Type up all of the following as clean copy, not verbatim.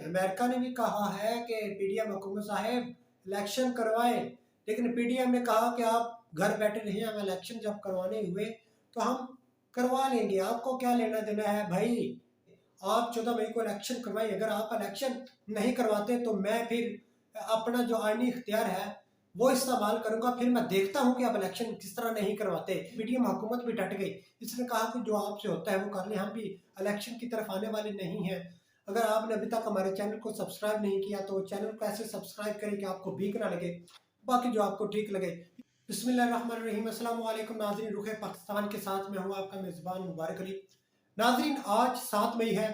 America ने भी कहा है कि पीडीएम हुकूमत साहब इलेक्शन करवाएं, लेकिन पीडीएम ने कहा कि आप घर बैठे रहिए, हम इलेक्शन जब करवाने हुए तो हम करवा लेंगे, आपको क्या लेना देना है भाई। आप 14 मई को इलेक्शन करवाइए, अगर आप इलेक्शन नहीं करवाते तो मैं फिर अपना जो आईनी इख्तियार है वो इस्तेमाल करूंगा, फिर मैं देखता हूं कि आप इलेक्शन किस तरह नहीं करवाते। पीडीएम हुकूमत भी डट गई, इसने कहा कि जो आपसे होता है वो कर ले, हम भी इलेक्शन की तरफ आने वाले नहीं हैं। अगर आपने अभी तक हमारे चैनल को सब्सक्राइब नहीं किया तो चैनल को ऐसे सब्सक्राइब करें कि आपको भीख ना लगे, बाकी जो आपको ठीक लगे। बिस्मिल्लाहिर्रहमानिर्रहीम, अस्सलाम वालेकुम नाज़रीन, रुख पाकिस्तान के साथ मैं हूँ आपका मेज़बान मुबारक अली। नाज़रीन, आज 7 मई है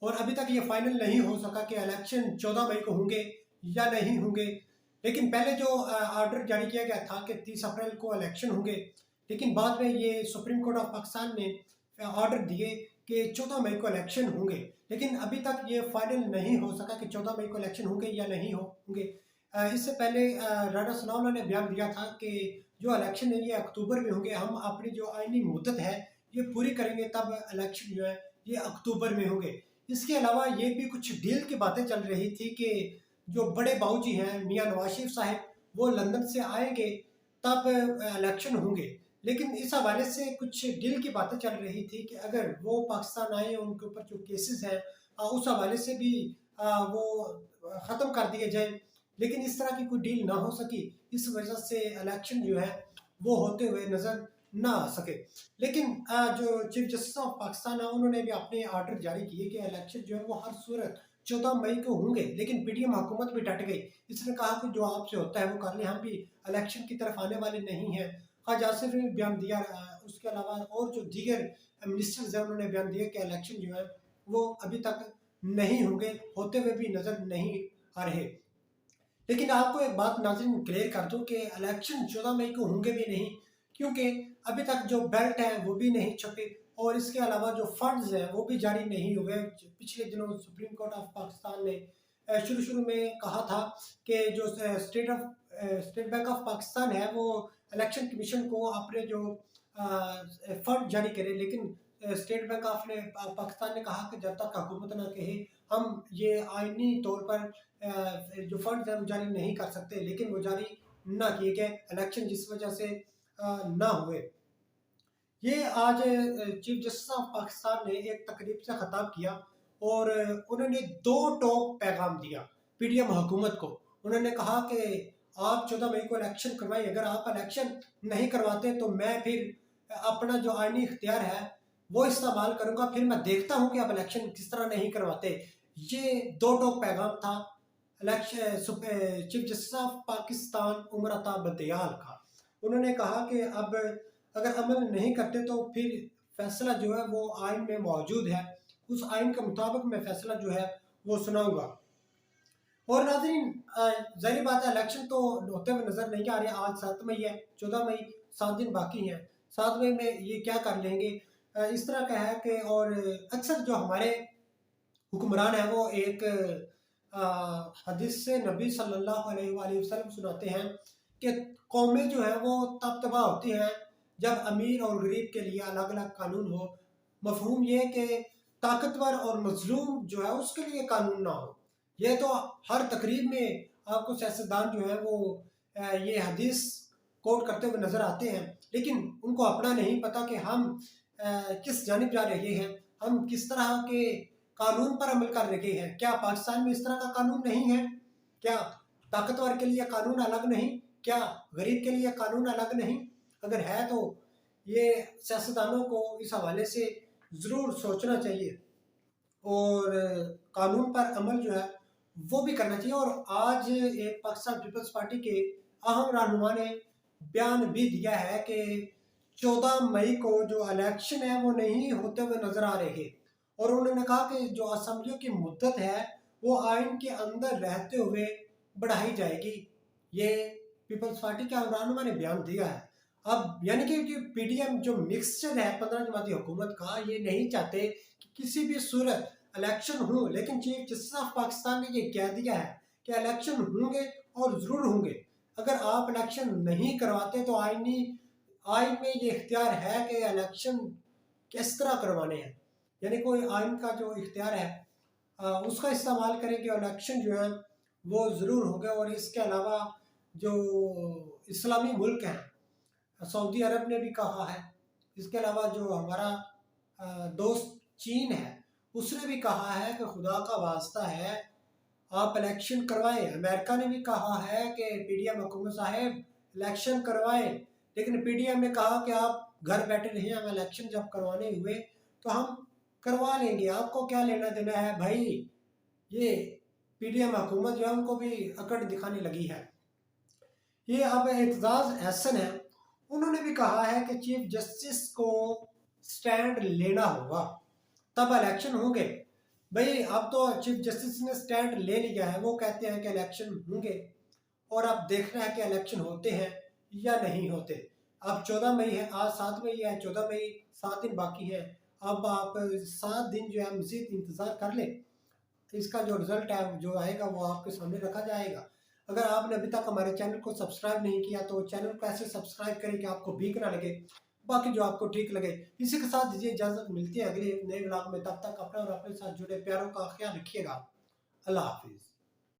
और अभी तक ये फाइनल नहीं हो सका कि इलेक्शन 14 मई को होंगे या नहीं होंगे। लेकिन पहले जो ऑर्डर जारी किया गया था कि 30 अप्रैल को इलेक्शन होंगे, लेकिन बाद में ये सुप्रीम कोर्ट ऑफ पाकिस्तान ने ऑर्डर दिए कि 14 मई को इलेक्शन होंगे। लेकिन अभी तक ये फाइनल नहीं हो सका कि 14 मई को इलेक्शन होंगे या नहीं होंगे। इससे पहले राना सनाउल्लाह ने बयान दिया था कि जो इलेक्शन है ये अक्टूबर में होंगे, हम अपनी जो आईनी मुद्दत है ये पूरी करेंगे, तब इलेक्शन जो है ये अक्टूबर में होंगे। इसके अलावा ये भी कुछ डील की बातें चल रही थी कि जो बड़े बाबूजी हैं मियां नवाज शरीफ साहब, वो लंदन से आएंगे तब इलेक्शन होंगे। लेकिन इस हवाले से कुछ डील की बातें चल रही थी कि अगर वो पाकिस्तान आए, उनके ऊपर जो केसेस हैं उस हवाले से भी वो ख़त्म कर दिए जाए। लेकिन इस तरह की कोई डील ना हो सकी, इस वजह से इलेक्शन जो है वो होते हुए नजर ना आ सके। लेकिन जो चीफ जस्टिस ऑफ पाकिस्तान है उन्होंने भी अपने ऑर्डर जारी किए कि इलेक्शन जो है वो हर सूरत 14 मई को होंगे। लेकिन पीडीएम हुकूमत भी डट गई, इसने कहा कि जो आपसे होता है वो कर ले, हम भी इलेक्शन की तरफ आने वाले नहीं हैं। ख्वाजा आसिफ ने भी बयान दिया, उसके अलावा और जो दीगर मिनिस्टर्स हैं उन्होंने बयान दिया कि इलेक्शन जो है वो अभी तक नहीं होंगे, होते हुए भी नजर नहीं आ रहे। लेकिन आपको एक बात नाज़रीन क्लियर कर दूं कि इलेक्शन 14 मई को होंगे भी नहीं, क्योंकि अभी तक जो बेल्ट है वो भी नहीं छपे और इसके अलावा जो फंड्स हैं वो भी जारी नहीं हुए। पिछले दिनों सुप्रीम कोर्ट ऑफ पाकिस्तान ने शुरू में कहा था कि जो स्टेट बैंक ऑफ पाकिस्तान है वो इलेक्शन कमीशन को अपने जो फंड जारी करे, लेकिन स्टेट बैंक ऑफ ने पाकिस्तान ने कहा कि जब तक हुकूमत ना कहे हम ये आईनी तौर पर जो फंड है वो जारी नहीं कर सकते। लेकिन वो जारी ना किए गए, इलेक्शन जिस वजह से ना हुए। ये आज चीफ जस्टिस ऑफ पाकिस्तान ने एक तकरीब से खिताब किया और उन्होंने दो टोक पैगाम दिया पीडीएम हुकूमत को। उन्होंने कहा कि आप 14 मई को इलेक्शन करवाइए, अगर आप इलेक्शन नहीं करवाते तो मैं फिर अपना जो आईनी इख्तियार है वो इस्तेमाल करूंगा, फिर मैं देखता हूं कि आप इलेक्शन किस तरह नहीं करवाते। ये दो टोक पैगाम था election chief justice of Pakistan Umar Ata Bandial का। उन्होंने कहा कि अब अगर अमल नहीं करते तो फिर फैसला जो है वो आइन में मौजूद है, उस आइन के मुताबिक मैं फैसला जो है वो सुनाऊंगा। और नाज़रीन, जाहिर बात है इलेक्शन तो होते हुए नजर नहीं आ रहे। आज 7 मई है, 14 मई 7 दिन बाकी हैं। 7 मई में ये क्या कर लेंगे, इस तरह का है कि और अक्सर जो हमारे हुक्मरान है वो एक हदीस से नबी सल्लल्लाहु अलैहि वसल्लम सुनाते हैं कि कौमें जो है वो तब तबाह होती हैं जब अमीर और गरीब के लिए अलग अलग कानून हो। मफहूम ये कि ताकतवर और मजलूम जो है उसके लिए कानून ना हो। ये तो हर तकरीब में आपको सियासतदान जो है वो ये हदीस कोट करते हुए नजर आते हैं, लेकिन उनको अपना नहीं पता कि हम किस जानिब जा रहे हैं, हम किस तरह के कानून पर अमल कर रहे हैं। क्या पाकिस्तान में इस तरह का कानून नहीं है? क्या ताकतवर के लिए कानून अलग नहीं? क्या गरीब के लिए कानून अलग नहीं? अगर है तो ये सियासतदानों को इस हवाले से ज़रूर सोचना चाहिए और कानून पर अमल जो है वो भी करना चाहिए। और आज एक पाकिस्तान पीपल्स पार्टी के अहम रहनुमा ने बयान भी दिया है कि 14 मई को जो इलेक्शन है वो नहीं होते हुए नजर आ रहे और उन्होंने कहा कि जो असेंबलियों की मुद्दत है वो आइन के अंदर रहते हुए बढ़ाई जाएगी। ये पीपल्स पार्टी के रहनुमा ने बयान दिया है। अब यानी कि पीडीएम जो मिक्सचर है 15 जमाती हुकूमत का, ये नहीं चाहते कि किसी भी सूरत इलेक्शन हो। लेकिन चीफ जस्टिस ऑफ पाकिस्तान ने ये कह दिया है कि इलेक्शन होंगे और जरूर होंगे। अगर आप इलेक्शन नहीं करवाते तो आइन में ये इख्तियार है कि इलेक्शन किस तरह करवाने हैं, यानी कोई आइन का जो इख्तियार है اس کا استعمال کریں کہ الیکشن جو ہے وہ ضرور ہوگا۔ اور اس کے علاوہ جو اسلامی ملک ہیں، سعودی عرب نے بھی کہا ہے، اس کے علاوہ جو ہمارا دوست چین ہے اس نے بھی کہا ہے کہ خدا کا واسطہ ہے آپ الیکشن کروائیں۔ امریکہ نے بھی کہا ہے کہ پی ڈی ایم حکومت صاحب الیکشن کروائیں، لیکن پی ڈی ایم نے کہا کہ آپ گھر بیٹھے رہیں، ہم الیکشن جب کروانے ہوئے تو ہم کروا لیں گے، آپ کو کیا لینا دینا ہے بھائی۔ یہ پی ڈی ایم حکومت جو ہے ان کو بھی اکڑ دکھانے لگی ہے۔ یہ اب اعتزاز احسن ہے، انہوں نے بھی کہا ہے کہ چیف جسٹس کو سٹینڈ لینا ہوگا تب الیکشن ہوں گے۔ بھئی اب تو چیف جسٹس نے سٹینڈ لے لیا ہے، وہ کہتے ہیں کہ الیکشن ہوں گے، اور اب دیکھنا ہے کہ الیکشن ہوتے ہیں یا نہیں ہوتے۔ اب 14 مئی ہے، آج 7 مئی ہے، 14 مئی 7 دن باقی ہے۔ اب آپ 7 دن جو ہے مزید انتظار کر لیں، اس کا جو رزلٹ ہے جو آئے گا وہ آپ کے سامنے رکھا جائے گا۔ اگر آپ نے ابھی تک ہمارے چینل کو سبسکرائب نہیں کیا تو چینل کو ایسے سبسکرائب کریں کہ آپ کو بھیک نہ لگے، باقی جو آپ کو ٹھیک لگے۔ اسی کے ساتھ دیجیے اجازت، ملتی ہے اگلے ایک نئے ولاگ میں، تب تک اپنا اور اپنے ساتھ جڑے پیاروں کا خیال رکھیے گا۔ اللہ حافظ۔